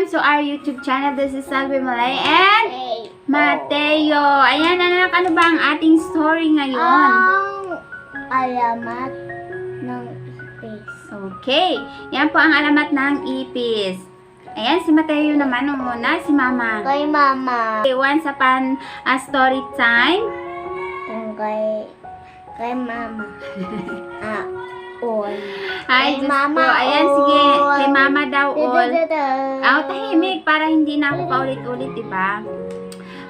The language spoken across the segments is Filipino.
Welcome to our YouTube channel. This is Salve Malay and Mateo. Ayan, anak, ano ba ang ating story ngayon? Ang alamat ng ipis. Okay, yan po ang alamat ng ipis. Ayan, si Mateo naman muna, si Mama. Kay Mama. Okay, once upon a story time. Kay Mama. All. Ay, Kay Diyos Mama, ko. Ayan, sige. all. Kay Mama daw all. All. Tahimik para hindi na ako paulit-ulit, diba?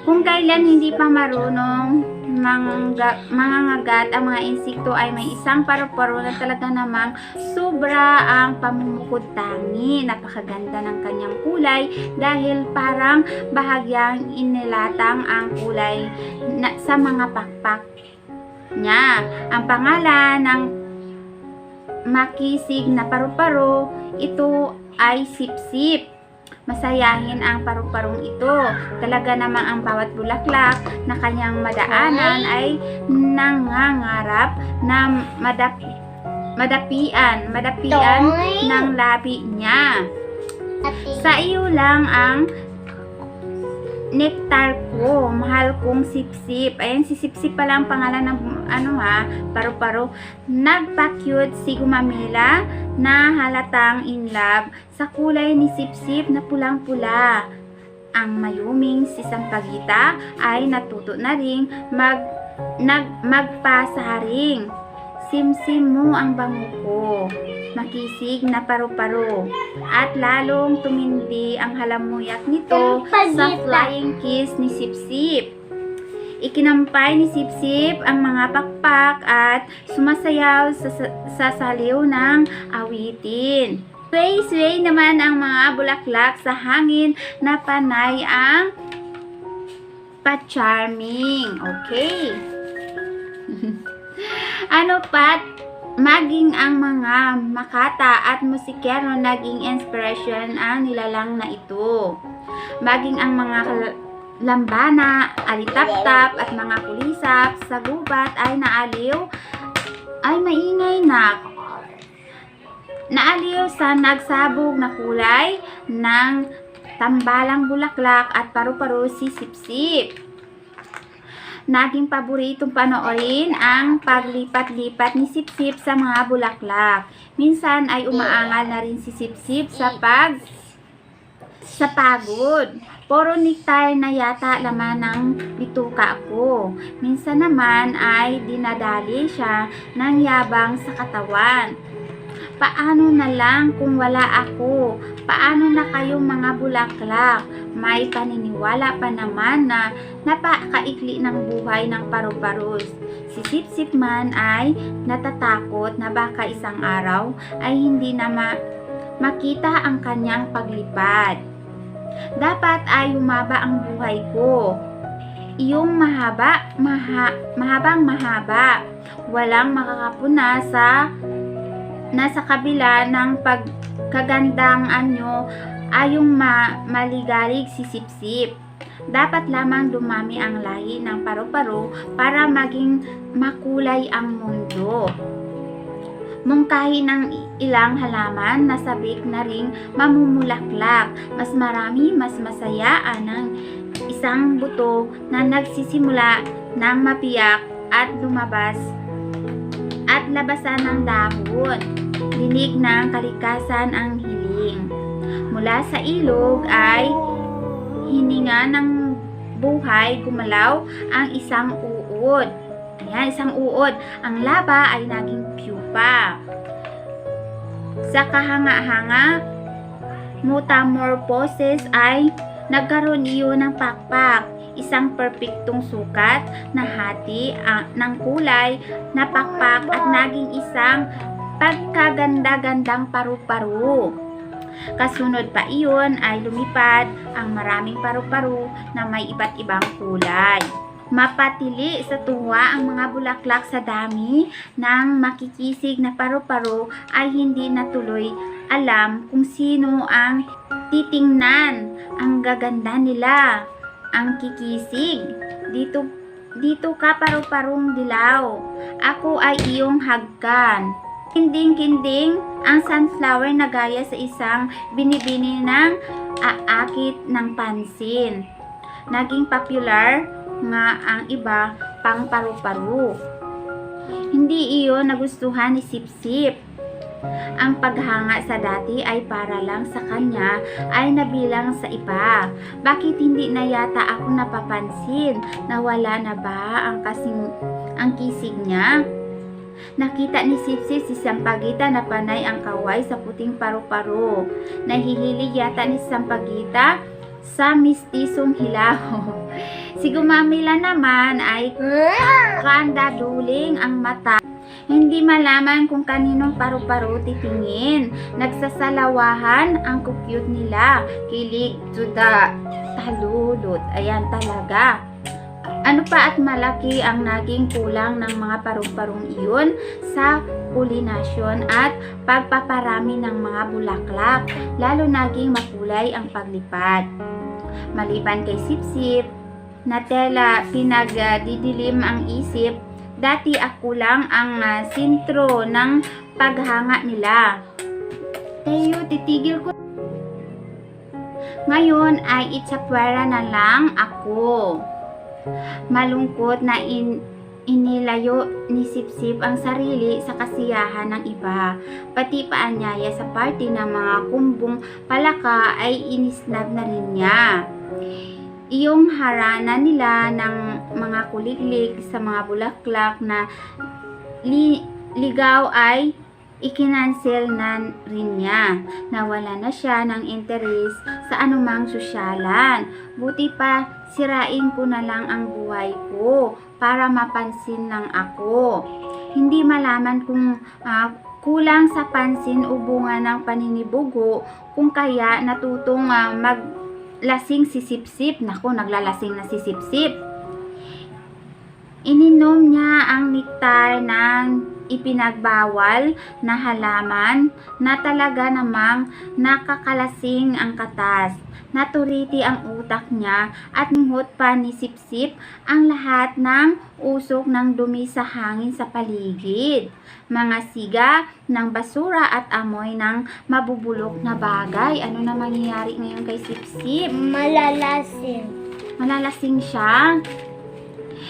Kung kailan hindi pa marunong mangangagat ang mga insekto ay may isang paru-paro na talaga namang sobra ang pamumukod tangi. Napakaganda ng kanyang kulay dahil parang bahagyang inilatang ang kulay sa mga pakpak niya. Ang pangalan ng makisig na paru-paro, ito ay sipsip. Masayahin ang paru-parong ito. Talaga namang ang bawat bulaklak na kanyang madaanan ay nangangarap na madapian ng labi niya. Sa iyo lang ang nektar ko, mahal kong sipsip. Ayan, si sipsip pala ang pangalan ng paru-paro. Nagpa-cute si Gumamela na halatang in love sa kulay ni sipsip na pulang-pula. Ang mayuming si Sampaguita ay natuto na ring magpasaring. Simsim mo ang bango ko, makisig na paru-paro. At lalong tumindi ang halamuyak nito sa flying kiss ni Sipsip. Ikinampay ni Sipsip ang mga pakpak at sumasayaw sa saliw ng awitin. Sway naman ang mga bulaklak sa hangin na panay ang pa-charming. Okay. Ano pat, maging ang mga makata at musikero naging inspiration ang nilalang na ito. Maging ang mga lambana, alitap-tap at mga kulisap sa gubat ay maingay na. Naaliw sa nagsabog na kulay ng tambalang bulaklak at paru-paro si Sipsip. Naging paboritong panoorin ang paglipat-lipat ni Sipsip sa mga bulaklak. Minsan ay umaangal na rin si Sipsip sa pagod. Puro nektar na yata laman ng bituka ko. Minsan naman ay dinadali siya ng yabang sa katawan. Paano na lang kung wala ako? Paano na kayong mga bulaklak? May paniniwala pa naman na napakaikli ng buhay ng paru-paros. Si Sipsip man ay natatakot na baka isang araw ay hindi na makita ang kanyang paglipad. Dapat ay humaba ang buhay ko. Iyong mahabang mahaba. Walang makakapuna nasa kabila ng pagkagandang anyo ayong maligalig si Sipsip. Dapat lamang dumami ang lahi ng paru-paro para maging makulay ang mundo. Mungkahi ng ilang halaman na sabik na ring mamumulaklak. Mas marami, mas masaya ang isang buto na nagsisimula ng mapiyak at lumabas at labasan ng dahon. Dinig ng kalikasan ang hiling. Mula sa ilog ay hininga ng buhay, gumalaw ang isang uod. Ayan, isang uod. Ang laba ay naging pupa. Sa kahanga-hanga, metamorphosis ay nagkaroon iyon ng pakpak. Isang perpektong sukat na hati ng kulay na pakpak at naging isang pagkaganda-gandang paru-paro. Kasunod pa iyon ay lumipad ang maraming paru-paro na may iba't ibang kulay. Mapatili sa tuwa ang mga bulaklak sa dami ng makikisig na paru-paro ay hindi natuloy alam kung sino ang titingnan. Ang gaganda nila. Ang kikisig. Dito ka paru-parong dilaw. Ako ay iyong hagkan. Kinding-kinding ang sunflower na gaya sa isang binibini ng aakit ng pansin. Naging popular nga ang iba pang paru-paro. Hindi iyon nagustuhan ni Sip-Sip. Ang paghanga sa dati ay para lang sa kanya ay nabilang sa iba. Bakit hindi na yata ako napapansin? Nawala na ba ang kisig niya? Nakita ni Sip-Sip si Sampaguita na panay ang kaway sa puting paru-paro. Nahihilig yata ni Sampaguita sa mistisong hilaw. Si Gumamila naman ay kandaduling ang mata. Hindi malaman kung kaninong paru-paro titingin. Nagsasalawahan ang kukyut nila. Kilig to the talulot. Ayan talaga. Ano pa at malaki ang naging kulang ng mga paru-parong iyon sa pollination at pagpaparami ng mga bulaklak. Lalo naging makulay ang paglipat. Maliban kay Sip-Sip, na tela pinagdidilim ang isip, dati ako lang ang sentro ng paghanga nila. Tayo, titigil ko. Ngayon ay itsapwera na lang ako. Malungkot na inilayo ni Sip-Sip ang sarili sa kasiyahan ng iba. Pati paanyaya sa party ng mga kumbong palaka ay inisnab na rin niya. Iyong harana nila ng mga kuliglig sa mga bulaklak na ligaw ay ikinansel na rin niya. Nawala na siya ng interes sa anumang sosyalan. Buti pa sirain ko na lang ang buhay ko para mapansin lang ako. Hindi malaman kung kulang sa pansin o bunga ng paninibugo kung kaya natutong lasing si Sip-Sip. Naku, naglalasing na si Sip-Sip. Ininom niya ang nektar ng ipinagbawal na halaman na talaga namang nakakalasing ang katas. Naturiti ang utak niya at ninghot pa ni Sip-Sip ang lahat ng usok ng dumi sa hangin sa paligid. Mga siga ng basura at amoy ng mabubulok na bagay. Ano na mangyayari ngayon kay Sip-Sip? Malalasing. Malalasing siya.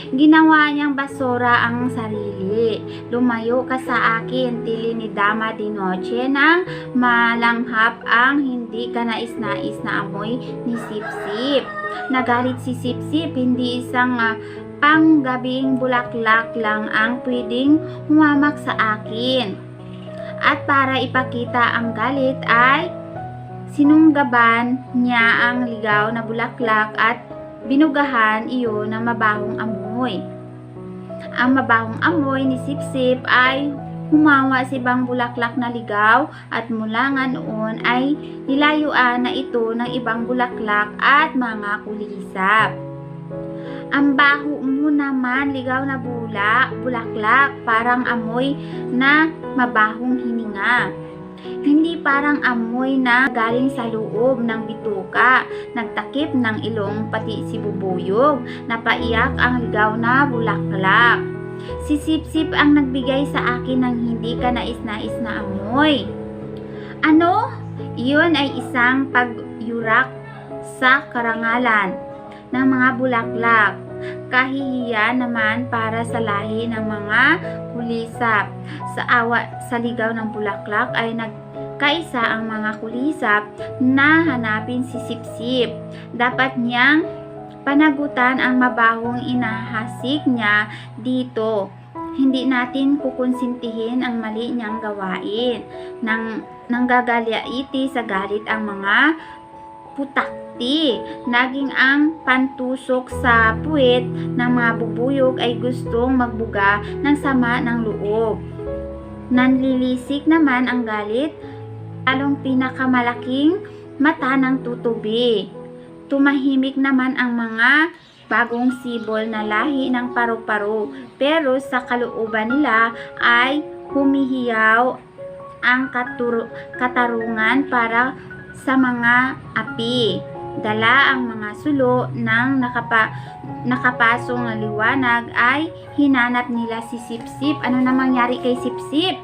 Ginawa niyang basura ang sarili. Lumayo ka sa akin, tili ni Dama de Noche nang malanghap ang hindi ka nais-nais na amoy ni Sip-Sip. Nagalit si Sip-Sip, hindi isang panggabing bulaklak lang ang pwedeng humamak sa akin. At para ipakita ang galit ay sinunggaban niya ang ligaw na bulaklak at binugahan iyon ng mabahong amoy. Ang mabahong amoy ni Sip-Sip ay humawa sa ibang bulaklak na ligaw at mula nga noon ay nilayuan na ito ng ibang bulaklak at mga kulisap. Ang baho mo naman, ligaw na bulaklak, parang amoy na mabahong hininga. Hindi parang amoy na galing sa loob ng bituka. Nagtakip ng ilong pati si Bubuyog. Napaiyak ang ligaw na bulaklak. Si Sip-Sip ang nagbigay sa akin ng hindi ka nais-nais na amoy. Ano? Iyon ay isang pagyurak sa karangalan ng mga bulaklak. Kahihiyan naman para sa lahi ng mga kulisap. Sa ligaw ng bulaklak ay nagkaisa ang mga kulisap na hanapin si Sip-Sip. Dapat niyang panagutan ang mabahong inahasik niya dito. Hindi natin kukonsintihin ang mali niyang gawain. Nanggagalaiti sa galit ang mga putakti. Naging ang pantusok sa puwet ng mga bubuyog ay gustong magbuga ng sama ng loob. Nanlilisik naman ang galit, lalong pinakamalaking mata ng tutubi. Tumahimik naman ang mga bagong sibol na lahi ng paru-paro, pero sa kalooban nila ay humihiyaw ang katarungan para sa mga api. Dala ang mga sulo ng nakapasong na liwanag ay hinanap nila si Sip-Sip. Ano na mangyari kay Sip-Sip?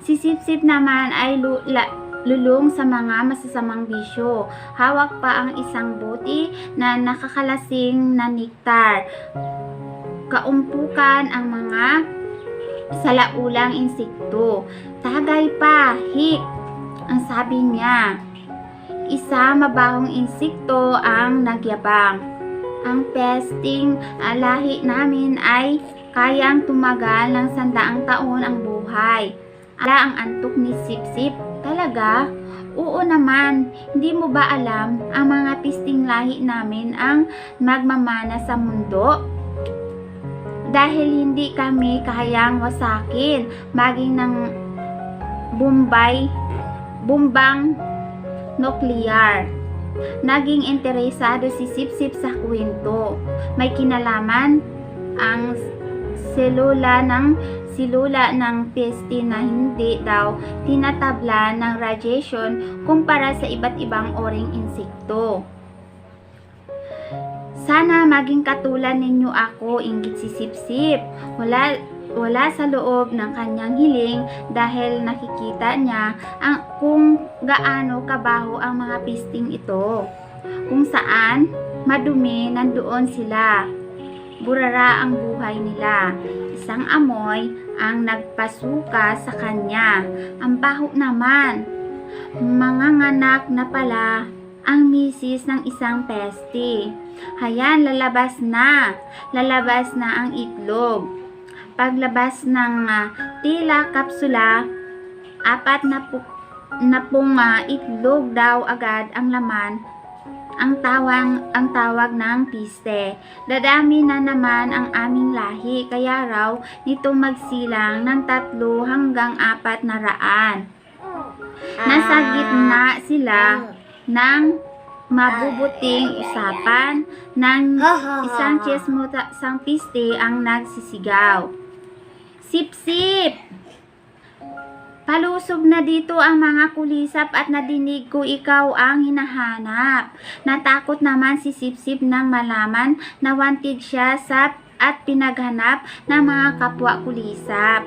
Si Sip-Sip naman ay lulong sa mga masasamang bisyo. Hawak pa ang isang bote na nakakalasing na nektar. Kaumpukan ang mga salaulang insekto. Tagay pa, hik, ang sabi niya. Isa mabahong insekto ang nagyabang. Ang pesting lahi namin ay kayang tumagal ng 100 taon ang buhay. Ala ang antok ni Sip-Sip. Talaga? Oo naman. Hindi mo ba alam ang mga pesting lahi namin ang magmamana sa mundo? Dahil hindi kami kayang wasakin maging ng bumbang nuklear. Naging interesado si Sip-Sip sa kwento. May kinalaman ang selula ng peste na hindi daw tinatabla ng radiation kumpara sa iba't ibang oring insekto. Sana maging katulad ninyo ako, inggit si Sip-Sip. Wala sa loob ng kanyang hiling dahil nakikita niya kung gaano kabaho ang mga pisting ito. Kung saan madumi nandoon sila. Burara ang buhay nila. Isang amoy ang nagpasuka sa kanya. Ang baho naman. Manganganak na pala ang misis ng isang peste. Hayan, lalabas na ang itlog. Paglabas ng tila kapsula, 4 na pong itlog daw agad ang laman. Ang tawag ng piste. Dadami na naman ang aming lahi, kaya raw nito magsilang ng 3 hanggang 4 na raan. Nasa gitna sila ng mabubuting usapan ng isang chismosang piste ang nagsisigaw. Sip-Sip! Palusog na dito ang mga kulisap at nadinig ko ikaw ang hinahanap. Natakot naman si Sip-Sip nang malaman na wanted siya at pinaghanap ng mga kapwa kulisap.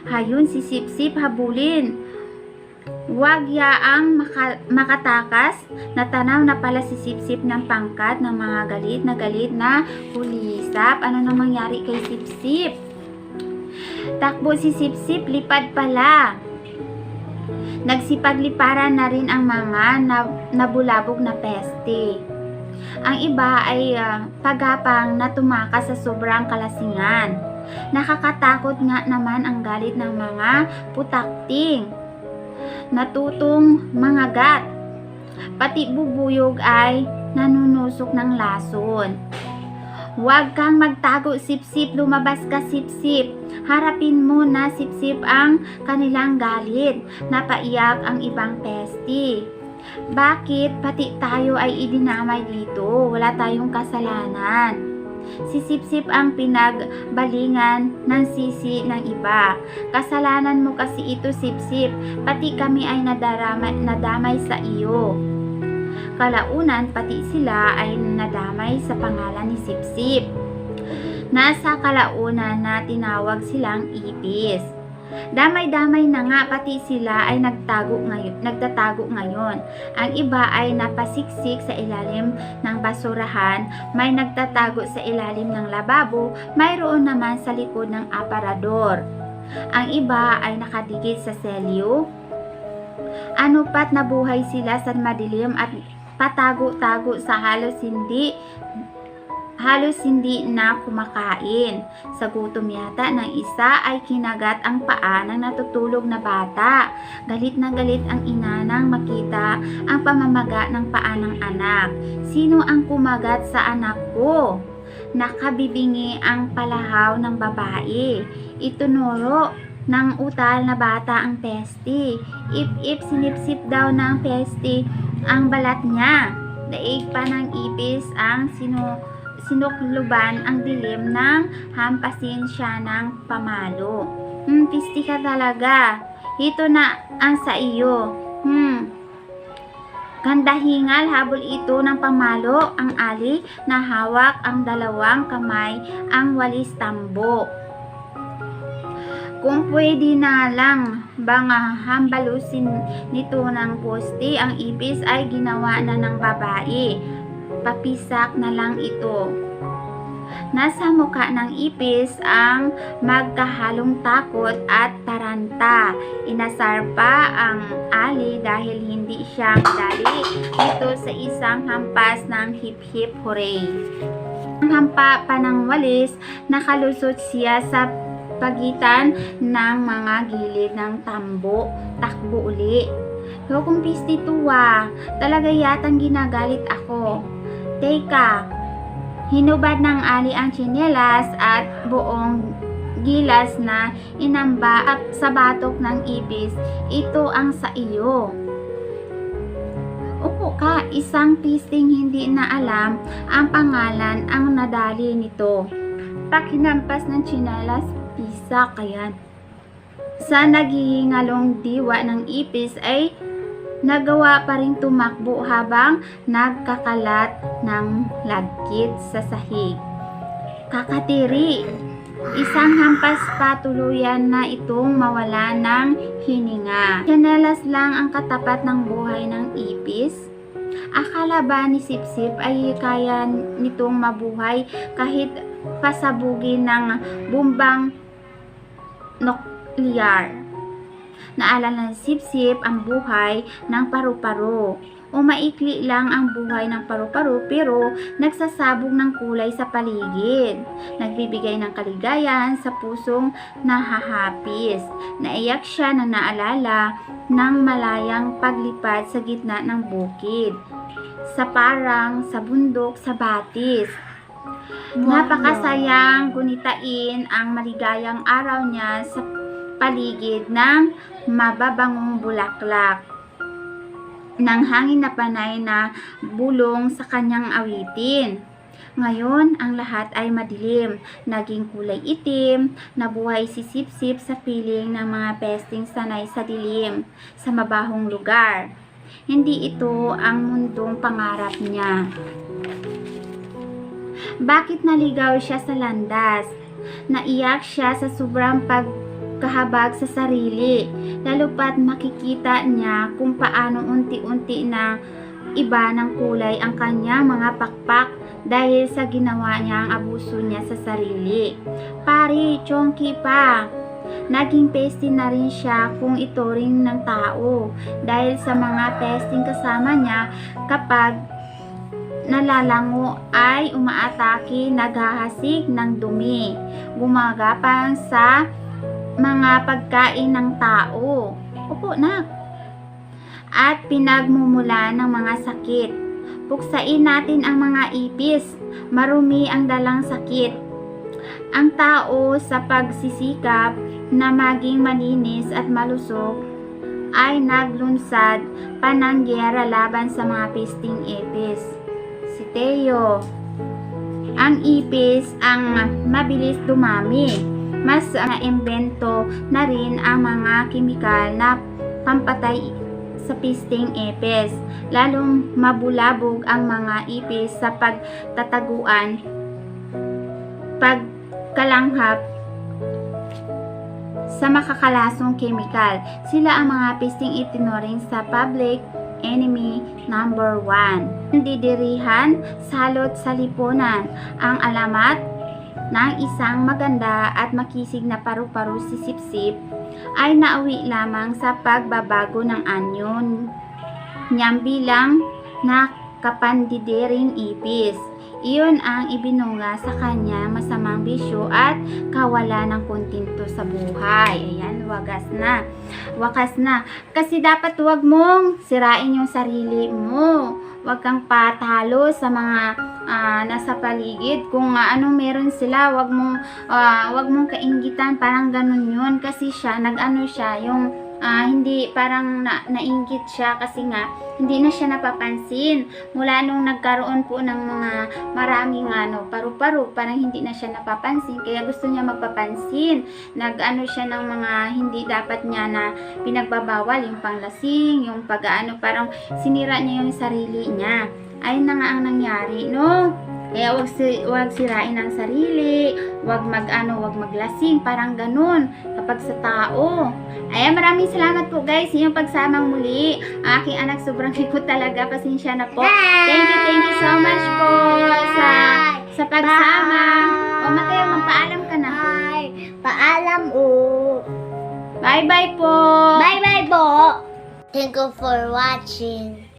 Hayun si Sip-Sip habulin. Huwag yaang makatakas. Natanaw na pala si Sip-Sip ng pangkat ng mga galit na kulisap. Ano nang mangyari kay Sip-Sip? Takbo si Sip-Sip, lipad pala. Nagsipagliparan na rin ang mga nabulabog na peste. Ang iba ay pagapang na tumakas sa sobrang kalasingan. Nakakatakot nga naman ang galit ng mga putakting. Natutong mangagat. Pati bubuyog ay nanunusok ng lason. Huwag kang magtago, Sip-Sip. Lumabas ka, Sip-Sip. Harapin mo na, Sip-Sip, ang kanilang galit. Napaiyak ang ibang peste. Bakit pati tayo ay idinamay dito? Wala tayong kasalanan. Si Sip-Sip ang pinagbalingan ng sisi ng iba. Kasalanan mo kasi ito, Sip-Sip. Pati kami ay nadamay sa iyo. Kalaunan, pati sila ay nadamay sa pangalan ni Sip-Sip. Nasa kalaunan na tinawag silang ipis. Damay-damay na nga, pati sila ay nagtatago ngayon. Ang iba ay napasiksik sa ilalim ng basurahan, may nagtatago sa ilalim ng lababo, mayroon naman sa likod ng aparador. Ang iba ay nakadikit sa selyo. Ano pat nabuhay sila sa madilim at patago-tago sa halos hindi na kumakain. Sa gutom yata ng isa ay kinagat ang paa ng natutulog na bata. Galit na galit ang ina nang makita ang pamamaga ng paa ng anak. Sino ang kumagat sa anak ko? Nakabibingi ang palahaw ng babae. Itunuro ng utal na bata ang peste. Ip-ip sinipsip daw ng peste ang balat niya. Daig pa ng ipis ang sinukluban ang dilim ng hampasin siya ng pamalo. Pisti ka talaga. Ito na ang sa iyo. Gandahingal, habol ito ng pamalo ang ali na hawak ang 2 kamay ang walis tambo. Kung pwede na lang bang hambalusin nito ng poste, ang ipis ay ginawa na ng babae. Papisak na lang ito. Nasa mukha ng ipis ang magkahalong takot at taranta. Inasar pa ang ali dahil hindi siya madali dito sa isang hampas ng hip hip hooray. Ang hampa pa ng walis, nakalusot siya sa pagitan ng mga gilid ng tambo. Takbo uli. Yo, kung pisti tuwa, talaga yatang ginagalit ako. Teka, hinubad ng ali ang tsinelas at buong gilas na inamba at sa batok ng ipis. Ito ang sa iyo. Upo ka, isang pisting hindi na alam ang pangalan ang nadali nito. Pag hinampas ng tsinelas, pisak kayan. Sa naghihingalong diwa ng ipis ay nagawa pa rin tumakbo habang nagkakalat ng lagkit sa sahig. Kakatiri, isang hampas pa tuluyan na itong mawala ng hininga. Tsinelas lang ang katapat ng buhay ng ipis. Akala ba ni Sipsip ay kaya nitong mabuhay kahit pasabugin ng bumbang nuklear? Naalala ni Sipsip ang buhay ng paru-paro. O maikli lang ang buhay ng paru-paro pero nagsasabog ng kulay sa paligid. Nagbibigay ng kaligayahan sa pusong nahahapis. Naiyak siya na naalala ng malayang paglipad sa gitna ng bukid. Sa parang, sa bundok, sa batis. Napakasayang gunitain ang maligayang araw niya sa paligid ng mababangong bulaklak ng hangin na panay na bulong sa kanyang awitin. Ngayon, ang lahat ay madilim, naging kulay itim, nabuhay si Sipsip sa piling ng mga pesting sanay sa dilim, sa mabahong lugar. Hindi ito ang mundong pangarap niya. Bakit naligaw siya sa landas? Naiyak siya sa sobrang pagkahabag sa sarili, lalo pat makikita niya kung paano unti-unti na iba ng kulay ang kanyang mga pakpak dahil sa ginawa niyang abuso niya sa sarili. Pari, chonky pa. Naging peste na rin siya kung ito rin ng tao dahil sa mga pesting kasama niya kapag nalalango ay umaatake, naghahasik ng dumi, gumagapang sa mga pagkain ng tao. Opo, nak. At pinagmumula ng mga sakit. Puksain natin ang mga ipis, marumi ang dalang sakit. Ang tao sa pagsisikap na maging malinis at malusog ay naglunsad pa ng gyera laban sa mga pesting ipis. Si Teo, ang ipis ang mabilis dumami. Mas naimbento na rin ang mga kemikal na pampatay sa pesting ipis. Lalong mabulabog ang mga ipis sa pagtataguan, pagkalanghap sa makakalasong kemikal. Sila ang mga pesting itinuring sa public enemy number 1. Didirihan, salot sa lipunan. Ang alamat ng isang maganda at makisig na paru-paro si Sipsip ay nauwi lamang sa pagbabago ng anyo niyang bilang nakapandidering ipis. Iyon ang ibinunga sa kanya masamang bisyo at kawalan ng kontento sa buhay. Ayan, wagas na. Wakas na. Kasi dapat wag mong sirain yung sarili mo. Wag kang patalo sa mga nasa paligid. Kung anong meron sila, wag mong kainggitan. Parang ganun yun. Kasi siya, nag-ano siya, yung hindi parang nainggit siya kasi nga hindi na siya napapansin mula nung nagkaroon po ng mga maraming paru-paro, parang hindi na siya napapansin kaya gusto niya magpapansin. Nag-ano siya ng mga hindi dapat niya na pinagbabawal, yung panglasing, yung parang sinira niya yung sarili niya. Ayun na nga ang nangyari, no? Kaya wag sirain ang sarili, wag maglasing, parang ganun kapag sa tao. Ayan, maraming salamat po guys sa inyong pagsamang muli. Ang aking anak sobrang likot talaga, pasensya na po. Thank you so much po sa pagsama. O Mateo, magpaalam ka na. Bye. Paalam o. Bye-bye po. Bye-bye po. Thank you for watching.